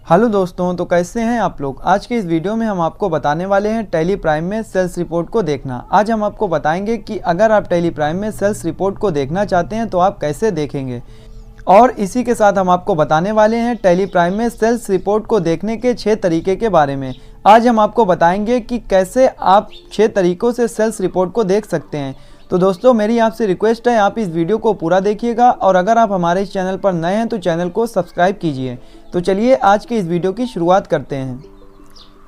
Hello दोस्तों, तो कैसे हैं आप लोग। आज के इस वीडियो में हम आपको बताने वाले हैं टैली प्राइम में सेल्स रिपोर्ट को देखना। आज हम आपको बताएंगे कि अगर आप टैली प्राइम में सेल्स रिपोर्ट को देखना चाहते हैं तो आप कैसे देखेंगे। और इसी के साथ हम आपको बताने वाले हैं टैली प्राइम में सेल्स रिपोर्ट को देखने के 6 तरीके के बारे में। आज हम आपको बताएंगे कि कैसे आप 6 तरीकों से सेल्स रिपोर्ट को देख सकते हैं। तो दोस्तों, मेरी आपसे रिक्वेस्ट है, आप इस वीडियो को पूरा देखिएगा और अगर आप हमारे इस चैनल पर नए हैं तो चैनल को सब्सक्राइब कीजिए। तो चलिए आज के इस वीडियो की शुरुआत करते हैं।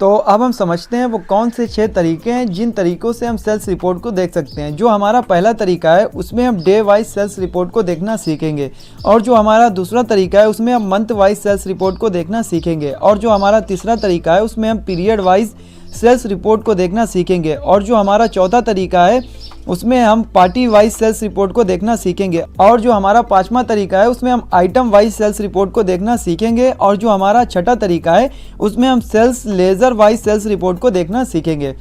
तो अब हम समझते हैं वो कौन से 6 तरीके हैं जिन तरीकों से हम सेल्स रिपोर्ट को देख सकते हैं। जो हमारा पहला तरीका है उसमें हम डे वाइज सेल्स रिपोर्ट को देखना सीखेंगे, और जो हमारा दूसरा तरीका है उसमें हम मंथ वाइज सेल्स रिपोर्ट को देखना सीखेंगे, और जो हमारा तीसरा तरीका है उसमें हम पीरियड वाइज सेल्स रिपोर्ट को देखना सीखेंगे, और जो हमारा चौथा तरीका है उसमें हम पार्टी वाइज सेल्स रिपोर्ट को देखना सीखेंगे, और जो हमारा पांचवा तरीका है उसमें हम आइटम वाइज सेल्स रिपोर्ट को देखना सीखेंगे, और जो हमारा छठा तरीका है उसमें हम sales ledger wise sales report को देखना सीखेंगे।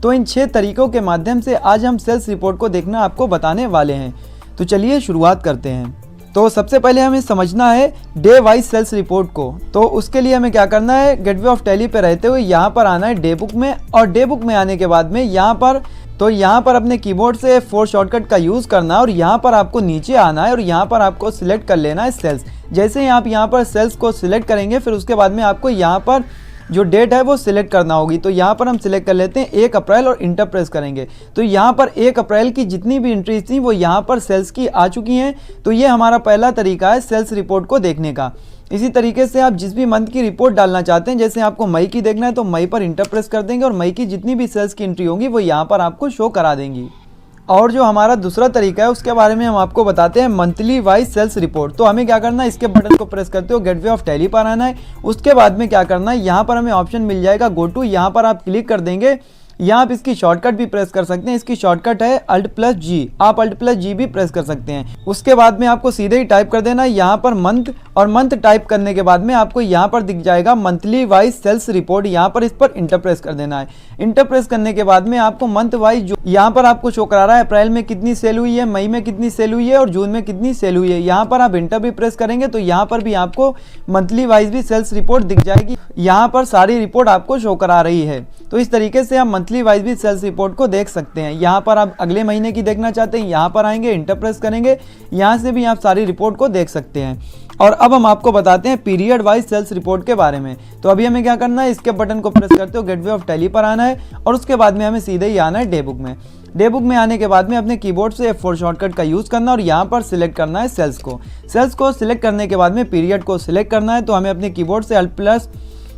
तो इन 6 तरीकों के माध्यम से आज हम सेल्स रिपोर्ट को देखना आपको बताने वाले हैं। तो चलिए शुरुआत करते हैं। तो सबसे पहले हमें समझना है डे वाइज सेल्स रिपोर्ट को। तो उसके लिए हमें क्या करना है, गेटवे ऑफ टैली पे रहते हुए यहाँ पर आना है डे बुक में, और डे बुक में आने के बाद में यहाँ पर अपने कीबोर्ड से F4 शॉर्टकट का यूज़ करना है, और यहाँ पर आपको नीचे आना है और यहाँ पर आपको सिलेक्ट कर लेना है सेल्स। जैसे ही आप यहाँ पर सेल्स को सिलेक्ट करेंगे फिर उसके बाद में आपको यहाँ पर जो डेट है वो सिलेक्ट करना होगी। तो यहाँ पर हम सिलेक्ट कर लेते हैं 1 अप्रैल और इंटर प्रेस करेंगे। तो यहाँ पर 1 अप्रैल की जितनी भी एंट्रीज थी वो यहाँ पर सेल्स की आ चुकी हैं। तो ये हमारा पहला तरीका है सेल्स रिपोर्ट को देखने का। इसी तरीके से आप जिस भी मंथ की रिपोर्ट डालना चाहते हैं, जैसे आपको मई की देखना है तो मई पर इंटर प्रेस कर देंगे और मई की जितनी भी सेल्स की एंट्री होंगी वो यहाँ पर आपको शो करा देंगी। और जो हमारा दूसरा तरीका है उसके बारे में हम आपको बताते हैं मंथली वाइज सेल्स रिपोर्ट। तो हमें क्या करना है, इसके बटन को प्रेस करते हो गेटवे ऑफ टैली पर आना है। उसके बाद में क्या करना है, यहाँ पर हमें ऑप्शन मिल जाएगा गो टू, यहाँ पर आप क्लिक कर देंगे। यहाँ आप इसकी शॉर्टकट भी प्रेस कर सकते हैं, इसकी शॉर्टकट है Alt+G, आप Alt+G भी प्रेस कर सकते हैं। उसके बाद में आपको सीधे ही टाइप कर देना है यहाँ पर मंथ, और मंथ टाइप करने के बाद में आपको यहाँ पर दिख जाएगा मंथली वाइज सेल्स रिपोर्ट। यहाँ पर इस पर इंटर प्रेस कर देना है। इंटर प्रेस करने के बाद में आपको मंथ वाइज जो यहाँ पर आपको शो करा रहा है अप्रैल में कितनी सेल हुई है, मई में कितनी सेल हुई है और जून में कितनी सेल हुई है, यहाँ पर आप इंटर भी प्रेस करेंगे तो यहाँ पर भी आपको मंथली वाइज भी सेल्स रिपोर्ट दिख जाएगी। यहाँ पर सारी रिपोर्ट आपको शो करा रही है। तो इस तरीके से आप मंथली वाइज भी सेल्स रिपोर्ट को देख सकते हैं। यहाँ पर आप अगले महीने की देखना चाहते हैं, यहाँ पर आएंगे, इंटर प्रेस करेंगे, यहाँ से भी आप सारी रिपोर्ट को देख सकते हैं। और अब हम आपको बताते हैं पीरियड वाइज सेल्स रिपोर्ट के बारे में। तो अभी हमें क्या करना है, इसके बटन को प्रेस करते हो गेटवे ऑफ टैली पर आना है, और उसके बाद में हमें सीधे ही आना है डे बुक में। डे बुक में आने के बाद में अपने कीबोर्ड से F4 शॉर्टकट का यूज़ करना और यहाँ पर सिलेक्ट करना है सेल्स को। सेल्स को सिलेक्ट करने के बाद में पीरियड को सिलेक्ट करना है। तो हमें अपने कीबोर्ड से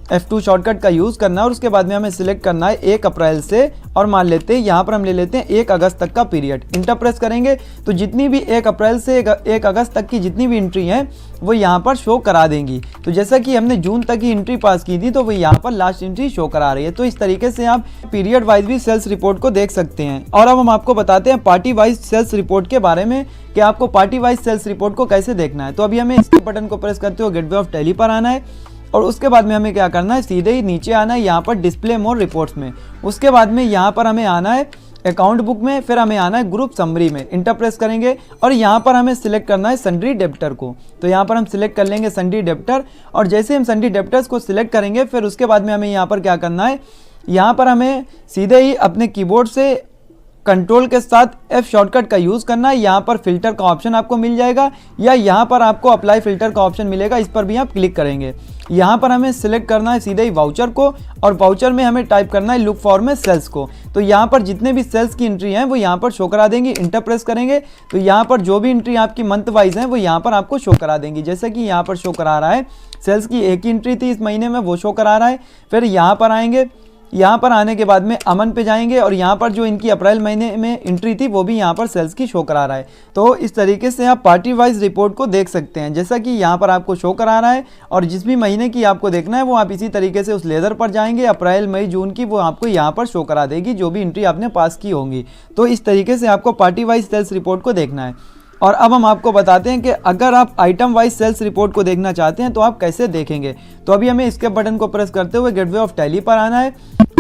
F2 शॉर्टकट का यूज़ करना है, और उसके बाद में हमें सिलेक्ट करना है 1 अप्रैल से, और मान लेते हैं यहाँ पर हम ले लेते हैं 1 अगस्त तक का पीरियड। इंटर प्रेस करेंगे तो जितनी भी 1 अप्रैल से 1 अगस्त तक की जितनी भी एंट्री हैं वो यहाँ पर शो करा देंगी। तो जैसा कि हमने जून तक की एंट्री पास की थी तो वो यहाँ पर लास्ट एंट्री शो करा रही है। तो इस तरीके से आप पीरियड वाइज भी सेल्स रिपोर्ट को देख सकते हैं। और अब हम आपको बताते हैं पार्टी वाइज सेल्स रिपोर्ट के बारे में कि आपको पार्टी वाइज सेल्स रिपोर्ट को कैसे देखना है। तो अभी हमें इसके बटन को प्रेस करते हो गेटवे ऑफ टैली पर आना है, और उसके बाद में हमें क्या करना है, सीधे ही नीचे आना है यहाँ पर डिस्प्ले मोर रिपोर्ट्स में। उसके बाद में यहाँ पर हमें आना है अकाउंट बुक में, फिर हमें आना है ग्रुप समरी में। इंटर प्रेस करेंगे और यहाँ पर हमें सिलेक्ट करना है सन्ड्री डेब्टर को। तो यहाँ पर हम सिलेक्ट कर लेंगे सन्ड्री डेब्टर, और जैसे हम सन्ड्री डेब्टर्स को सिलेक्ट करेंगे फिर उसके बाद में हमें यहाँ पर क्या करना है, यहाँ पर हमें सीधे ही अपने कीबोर्ड से कंट्रोल के साथ F शॉर्टकट का यूज़ करना है। यहाँ पर फिल्टर का ऑप्शन आपको मिल जाएगा, या यहाँ पर आपको अप्लाई फिल्टर का ऑप्शन मिलेगा, इस पर भी आप क्लिक करेंगे। यहाँ पर हमें सिलेक्ट करना है सीधे ही वाउचर को, और वाउचर में हमें टाइप करना है लुक फॉर में सेल्स को। तो यहाँ पर जितने भी सेल्स की एंट्री हैं वो यहाँ पर शो करा देंगी। इंटर प्रेस करेंगे तो यहाँ पर जो भी एंट्री आपकी मंथ वाइज हैं वो यहाँ पर आपको शो करा देंगी। जैसे कि यहाँ पर शो करा रहा है सेल्स की 1 ही एंट्री थी इस महीने में, वो शो करा रहा है। फिर यहाँ पर आएंगे, यहाँ पर आने के बाद में अमन पे जाएंगे, और यहाँ पर जो इनकी अप्रैल महीने में एंट्री थी वो भी यहाँ पर सेल्स की शो करा रहा है। तो इस तरीके से आप पार्टी वाइज रिपोर्ट को देख सकते हैं, जैसा कि यहाँ पर आपको शो करा रहा है। और जिस भी महीने की आपको देखना है वो आप इसी तरीके से उस लेज़र पर जाएंगे, अप्रैल मई जून की वो आपको यहाँ पर शो करा देगी जो भी एंट्री आपने पास की होंगी। तो इस तरीके से आपको पार्टी वाइज सेल्स रिपोर्ट को देखना है। और अब हम आपको बताते हैं कि अगर आप आइटम वाइज सेल्स रिपोर्ट को देखना चाहते हैं तो आप कैसे देखेंगे। तो अभी हमें इसके बटन को प्रेस करते हुए गेटवे ऑफ टैली पर आना है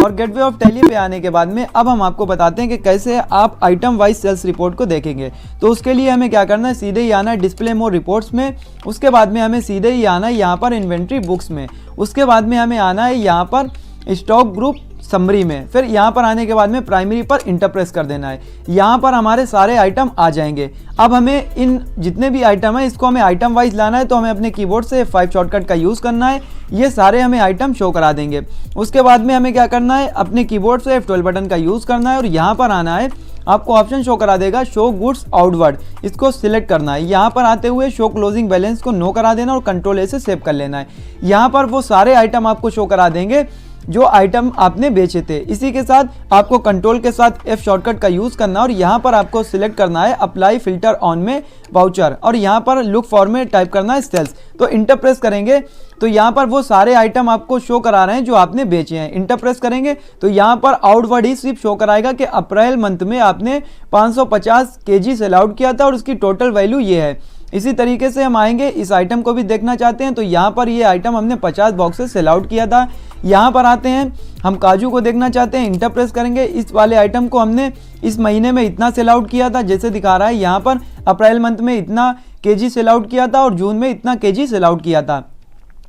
और गेटवे ऑफ टैली पे आने के बाद में अब हम आपको बताते हैं कि कैसे आप आइटम वाइज सेल्स रिपोर्ट को देखेंगे। तो उसके लिए हमें क्या करना है, सीधे ही आना है डिस्प्ले मोर रिपोर्ट्स में, उसके बाद में हमें सीधे ही आना है यहाँ पर इन्वेंट्री बुक्स में, उसके बाद में हमें आना है यहाँ पर स्टॉक ग्रुप समरी में, फिर यहाँ पर आने के बाद में प्राइमरी पर इंटर प्रेस कर देना है। यहाँ पर हमारे सारे आइटम आ जाएंगे। अब हमें इन जितने भी आइटम है इसको हमें आइटम वाइज लाना है, तो हमें अपने कीबोर्ड से F5 शॉर्टकट का यूज़ करना है। ये सारे हमें आइटम शो करा देंगे। उसके बाद में हमें क्या करना है, अपने कीबोर्ड से F12 बटन का यूज़ करना है और यहाँ पर आना है, आपको ऑप्शन शो करा देगा शो गुड्स आउटवर्ड, इसको सिलेक्ट करना है। यहाँ पर आते हुए शो क्लोजिंग बैलेंस को नो करा देना और कंट्रोल ए से सेव कर लेना है। यहाँ पर वो सारे आइटम आपको शो करा देंगे जो आइटम आपने बेचे थे। इसी के साथ आपको कंट्रोल के साथ F शॉर्टकट का यूज़ करना और यहाँ पर आपको सिलेक्ट करना है अप्लाई फिल्टर ऑन में वाउचर और यहाँ पर लुक फॉर में टाइप करना है सेल्स। तो इंटर प्रेस करेंगे तो यहाँ पर वो सारे आइटम आपको शो करा रहे हैं जो आपने बेचे हैं। इंटर प्रेस करेंगे तो यहाँ पर आउटवर्ड ही सिर्फ शो कराएगा कि अप्रैल मंथ में आपने 550 kg सेल आउट किया था और उसकी टोटल वैल्यू ये है। इसी तरीके से हम आएंगे, इस आइटम को भी देखना चाहते हैं तो यहाँ पर ये आइटम हमने 50 बॉक्सेस सेल आउट किया था। यहाँ पर आते हैं, हम काजू को देखना चाहते हैं, इंटर प्रेस करेंगे। इस वाले आइटम को हमने इस महीने में इतना सेल आउट किया था, जैसे दिखा रहा है यहाँ पर अप्रैल मंथ में इतना केजी सेल आउट किया था और जून में इतना केजी सेल आउट किया था।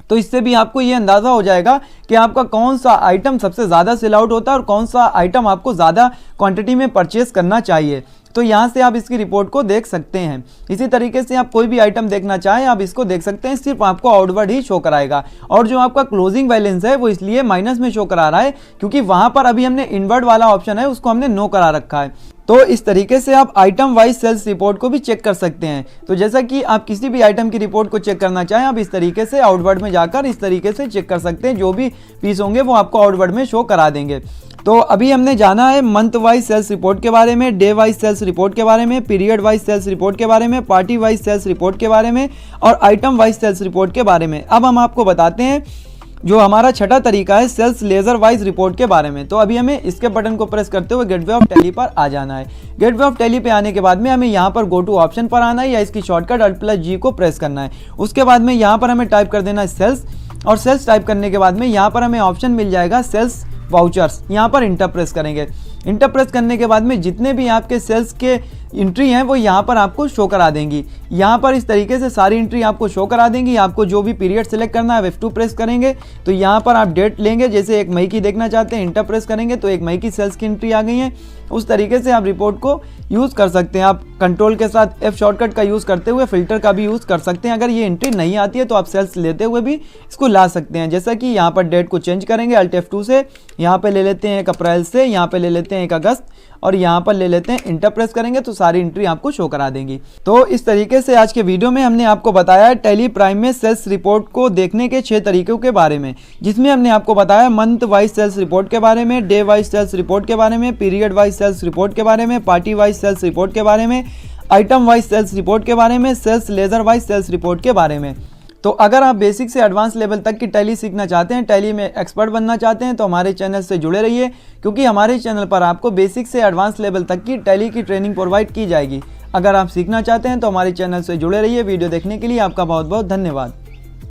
तो इससे भी आपको ये अंदाज़ा हो जाएगा कि आपका कौन सा आइटम सबसे ज़्यादा सेल आउट होता है और कौन सा आइटम आपको ज़्यादा क्वांटिटी में परचेस करना चाहिए। तो यहाँ से आप इसकी रिपोर्ट को देख सकते हैं। इसी तरीके से आप कोई भी आइटम देखना चाहें आप इसको देख सकते हैं, सिर्फ आपको आउटवर्ड ही शो कराएगा। और जो आपका क्लोजिंग बैलेंस है वो इसलिए माइनस में शो करा रहा है क्योंकि वहाँ पर अभी हमने इनवर्ड वाला ऑप्शन है उसको हमने नो करा रखा है। तो इस तरीके से आप आइटम वाइज सेल्स रिपोर्ट को भी चेक कर सकते हैं। तो जैसा कि आप किसी भी आइटम की रिपोर्ट को चेक करना चाहें आप इस तरीके से आउटवर्ड में जाकर इस तरीके से चेक कर सकते हैं। जो भी पीस होंगे वो आपको आउटवर्ड में शो करा देंगे। तो अभी हमने जाना है मंथ वाइज सेल्स रिपोर्ट के बारे में, डे वाइज सेल्स रिपोर्ट के बारे में, पीरियड वाइज सेल्स रिपोर्ट के बारे में, पार्टी वाइज सेल्स रिपोर्ट के बारे में और आइटम वाइज सेल्स रिपोर्ट के बारे में। अब हम आपको बताते हैं जो हमारा छठा तरीका है सेल्स लेजर वाइज रिपोर्ट के बारे में। तो अभी हमें इसके बटन को प्रेस करते हुए गेटवे ऑफ टैली पर आ जाना है। गेटवे ऑफ टैली पे आने के बाद में हमें यहाँ पर गो टू ऑप्शन पर आना है या इसकी शॉर्टकट Alt+G को प्रेस करना है। उसके बाद में यहाँ पर हमें टाइप कर देना है सेल्स और सेल्स टाइप करने के बाद में यहाँ पर हमें ऑप्शन मिल जाएगा सेल्स वाउचर्स। यहाँ पर इंटर प्रेस करेंगे। इंटर प्रेस करने के बाद में जितने भी आपके सेल्स के एंट्री हैं वो यहाँ पर आपको शो करा देंगी। यहाँ पर इस तरीके से सारी एंट्री आपको शो करा देंगी। आपको जो भी पीरियड सेलेक्ट करना है F2 प्रेस करेंगे तो यहाँ पर आप डेट लेंगे, जैसे 1 मई की देखना चाहते हैं इंटर प्रेस करेंगे तो 1 मई की सेल्स की एंट्री आ गई है। उस तरीके से आप रिपोर्ट को यूज़ कर सकते हैं। आप कंट्रोल के साथ F शॉर्टकट का यूज़ करते हुए फिल्टर का भी यूज़ कर सकते हैं। अगर ये एंट्री नहीं आती है तो आप सेल्स लेते हुए भी इसको ला सकते हैं। जैसा कि यहाँ पर डेट को चेंज करेंगे Alt F2 से, यहाँ पे ले लेते हैं 1 अप्रैल से, यहाँ पे ले लेते हैं 1 अगस्त और यहाँ पर ले लेते हैं इंटर प्रेस करेंगे तो सारी एंट्री आपको शो करा देंगी। तो इस तरीके से आज के वीडियो में हमने आपको बताया है टैली प्राइम में सेल्स रिपोर्ट को देखने के 6 तरीकों के बारे में, जिसमें हमने आपको बताया मंथ वाइज सेल्स रिपोर्ट के बारे में, डे वाइज सेल्स रिपोर्ट के बारे में, पीरियड वाइज सेल्स रिपोर्ट के बारे में, पार्टी वाइज सेल्स रिपोर्ट के बारे में, आइटम वाइज सेल्स रिपोर्ट के बारे में, sales ledger wise sales report के बारे में। तो अगर आप बेसिक से एडवांस लेवल तक की टैली सीखना चाहते हैं, टैली में एक्सपर्ट बनना चाहते हैं तो हमारे चैनल से जुड़े रहिए, क्योंकि हमारे चैनल पर आपको बेसिक से एडवांस लेवल तक की टैली की ट्रेनिंग प्रोवाइड की जाएगी। अगर आप सीखना चाहते हैं तो हमारे चैनल से जुड़े रहिए। वीडियो देखने के लिए आपका बहुत बहुत धन्यवाद।